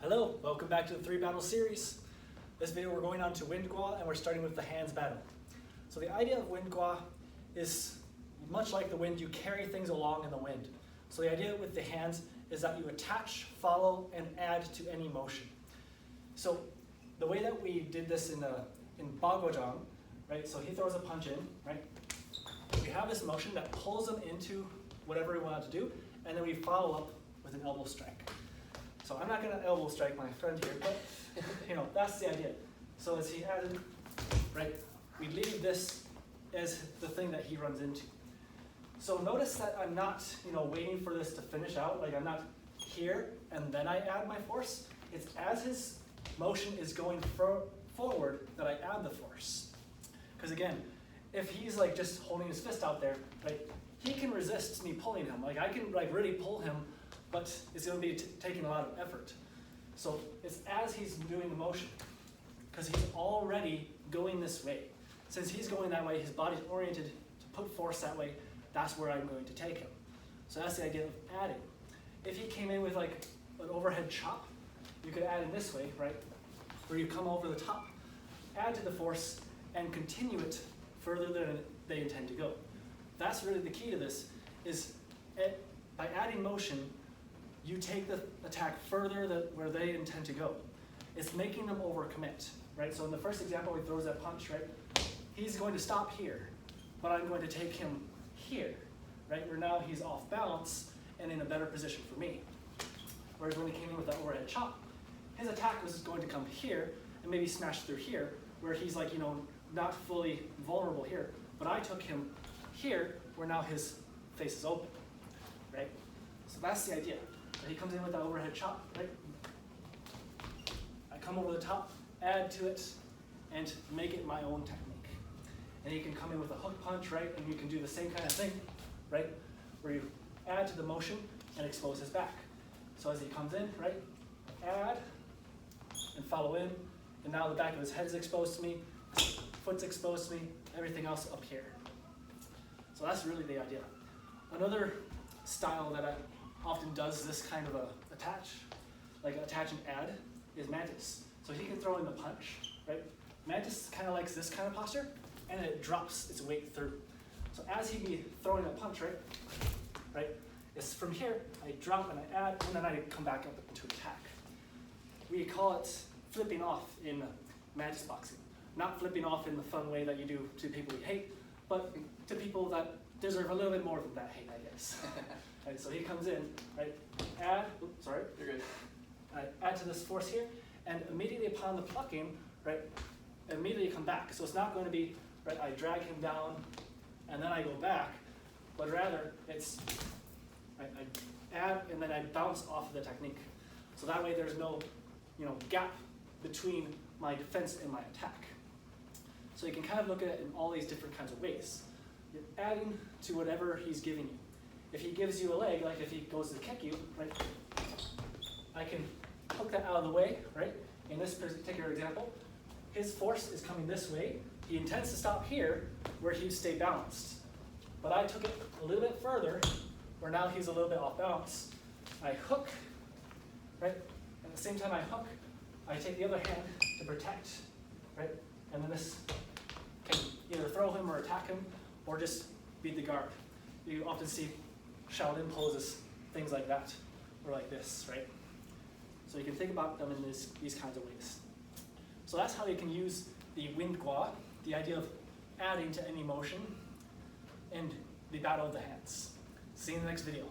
Hello, welcome back to the 3 battle series. This video we're going on to wind Gua and we're starting with the hands battle. So the idea of wind Gua is much like the wind, you carry things along in the wind. So the idea with the hands is that you attach, follow, and add to any motion. So the way that we did this in Baguazhang, right? So he throws a punch in, right? We have this motion that pulls him into whatever we want to do, and then we follow up with an elbow strike. So I'm not going to elbow strike my friend here, but that's the idea. So as he added, right, we leave this as the thing that he runs into. So notice that I'm not, waiting for this to finish out. Like I'm not here and then I add my force. It's as his motion is going forward that I add the force. Because again, if he's like just holding his fist out there, right, he can resist me pulling him. Like I can really pull him, but it's going to be taking a lot of effort. So it's as he's doing the motion, because he's already going this way. Since he's going that way, his body's oriented to put force that way, that's where I'm going to take him. So that's the idea of adding. If he came in with like an overhead chop, you could add in this way, right? Where you come over the top, add to the force, and continue it further than they intend to go. That's really the key to this, is by adding motion, you take the attack further than where they intend to go. It's making them overcommit, right? So in the first example, he throws that punch, right? He's going to stop here, but I'm going to take him here, right? Where now he's off balance and in a better position for me. Whereas when he came in with that overhead chop, his attack was going to come here and maybe smash through here, where he's like, not fully vulnerable here. But I took him here, where now his face is open, right? So that's the idea. He comes in with that overhead chop, right? I come over the top, add to it, and make it my own technique. And he can come in with a hook punch, right? And you can do the same kind of thing, right? Where you add to the motion and expose his back. So as he comes in, right? Add and follow in, and now the back of his head is exposed to me, his foot's exposed to me, everything else up here. So that's really the idea. Another style that I often does this kind of attach and add, is Mantis. So he can throw in the punch, right? Mantis kind of likes this kind of posture, and it drops its weight through. So as he be throwing a punch, right? It's from here, I drop and I add, and then I come back up to attack. We call it flipping off in Mantis boxing. Not flipping off in the fun way that you do to people you hate, but to people that deserve a little bit more than that hate, I guess. Right, so he comes in, right, add, oops, sorry. You're good. Add to this force here, and immediately upon the plucking, right, immediately come back. So it's not going to be, right, I drag him down, and then I go back, but rather it's, right, I add, and then I bounce off of the technique. So that way there's no, gap between my defense and my attack. So you can kind of look at it in all these different kinds of ways. You're adding to whatever he's giving you. If he gives you a leg, like if he goes to kick you, right, I can hook that out of the way, right? In this particular example, his force is coming this way. He intends to stop here, where he'd stay balanced. But I took it a little bit further, where now he's a little bit off balance. I hook, right? At the same time I hook, I take the other hand to protect, right? And then this can either throw him or attack him, or just be the guard. You often see Shaolin poses, things like that, or like this, right? So you can think about them in these kinds of ways. So that's how you can use the wind Gua, the idea of adding to any motion, and the battle of the hands. See you in the next video.